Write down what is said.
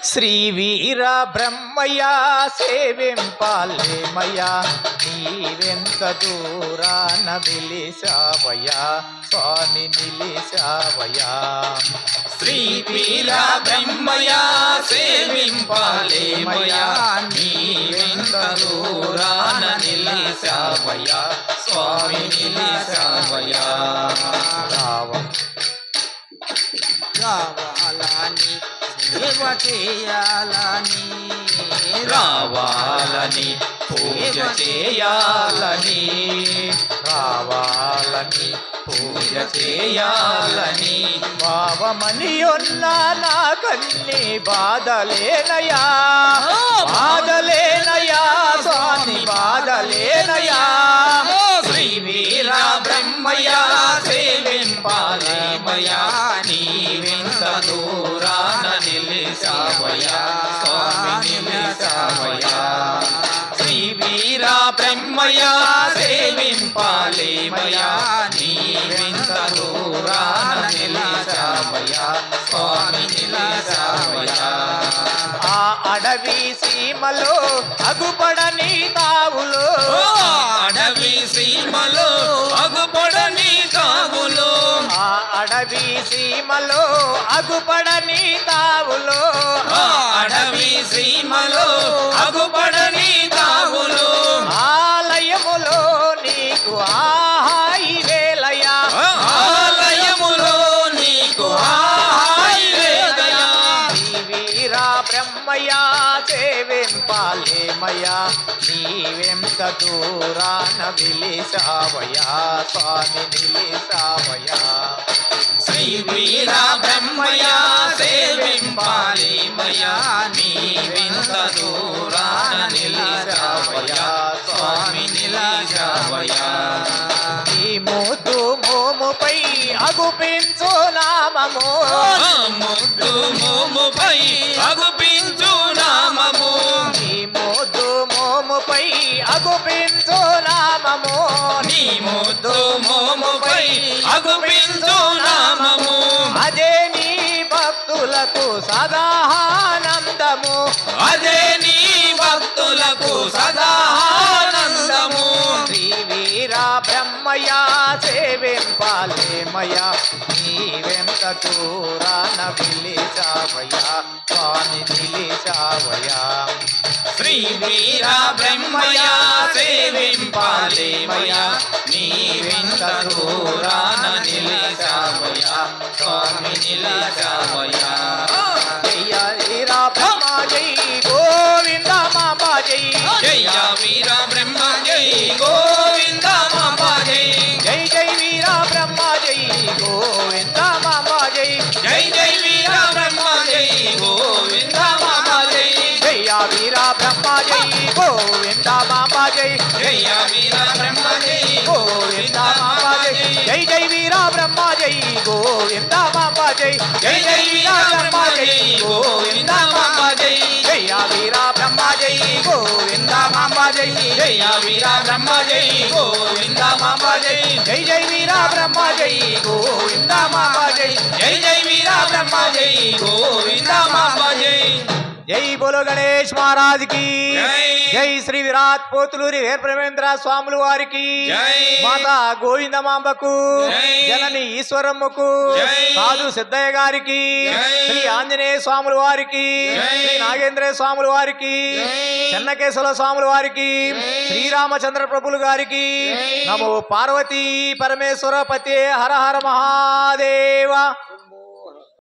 శ్రీ వీర బ్రహ్మయ్య సేవింపాలేమయ్యా నీవెంత దూరాన వెలిసావయ్యా స్వామి నిలిసావయ్యా. శ్రీ వీర బ్రహ్మయ్య సేవింపాలేమయ్యా నీవెంత దూరాన నిలిసావయ్యా స్వామి నిలిసావయ్యా. రావాలని సేవ చేయాలని రావాలని పూజ చేయాలని రావాలని పూజ చేయాలని భావమని ఉన్న నాకన్ని బాధలేనయా బాధలేనయా స్వామి బాధలేనయా. శ్రీ వీర బ్రహ్మయ్య సేవింపాలేమయ్యా నీవెంత దూరాన నిలిసావయ్యా స్వామి నిలిసావయ్యా. శ్రీ వీర బ్రహ్మయ్య సేవింపాలేమయ్యా నీవెంత దూరాన నిలిసావయ్యా స్వామి నిలిసావయ్యా. ఆ అడవి సీమలో అగుపడని తావులో అడవి సీమలో అగుపడని తావులో ఆ అడవి సీమలో అగుపడని తావులో అడవి సీమలో అగుపడని తావులో ఆలయములో నీకు ఆహాయి వేలయా ఆలయములో నీకు హాయి వేదయా. వీర బ్రహ్మయ్య సేవింపాలేమయ్యా నీవెంత దూరాన వెలిసావయ్యా స్వామి నిలిసావయ్యా. శ్రీ వీర బ్రహ్మయ్య సేవింపాలేమయ్యా నీవెంత దూరాన నిలిసావయ్యా స్వామి నిలిసావయ్యా. ఈ మోతు మోముపై అగుపించు నామము ముద్దు మోముపై అగుపించు నామము ఈ మోతు మోముపై అగుపించు నామము నీ ముద్దు మోముపై అగుపించు నామము అదే నీ భక్తులకు సదానందము అదే నీ భక్తులకు సదానందము. శ్రీ వీర బ్రహ్మయ్య సేవింపాలేమయ్యా నీవెంత దూరాన వెలిసావయ్యా స్వామి నిలిసావయ్యా. శ్రీ వీర బ్రహ్మయ్య సేవింపాలేమయ్యా నీవెంత దూరాన నిలిసావయ్యా స్వామి నిలిసావయ్యా. జయ వీర బ్రహ్మ జై గోవింద మామ జై జయ వీర బ్రహ్మ జై గోవింద మాంబ జై జై జై వీర బ్రహ్మ జై గోవింద మామ జై జై జై వీర బ్రహ్మ జై గోవింద మాంబ జై జయ వీర బ్రహ్మ జై గోవింద మామ జై జయ వీర బ్రహ్మ జై గోవింద మామ జై జై జై వీర బ్రహ్మ జై గోవింద మామ జై జై జై వీర బ్రహ్మ జై గోవింద మాంబ జై జయ వీర బ్రహ్మ జై గోవింద మామ జై జయ వీర బ్రహ్మ జై గోవింద మాంబ జై జై జై వీర బ్రహ్మ జై గోవింద మామ జై జై జై వీర బ్రహ్మ జై గోవింద మాంబ జై. జై బోలో గణేష్ మహారాజ్ కి జై. జై శ్రీ విరాట్ పోతులూరి వీరబ్రహ్మేంద్ర స్వాముల వారికి జై. మాతా గోవిందమాంబకు జై. జనని ఈశ్వరమ్మకు జై. సాధు సిద్ధయ్య గారికి జై. శ్రీ ఆంజనేయ స్వాముల వారికి జై. శ్రీ నాగేంద్ర స్వాముల వారికి చెన్నకేశవ స్వాముల వారికి శ్రీరామచంద్ర ప్రభులు గారికి నమో పార్వతీ పరమేశ్వర పతే హర హర మహాదేవ.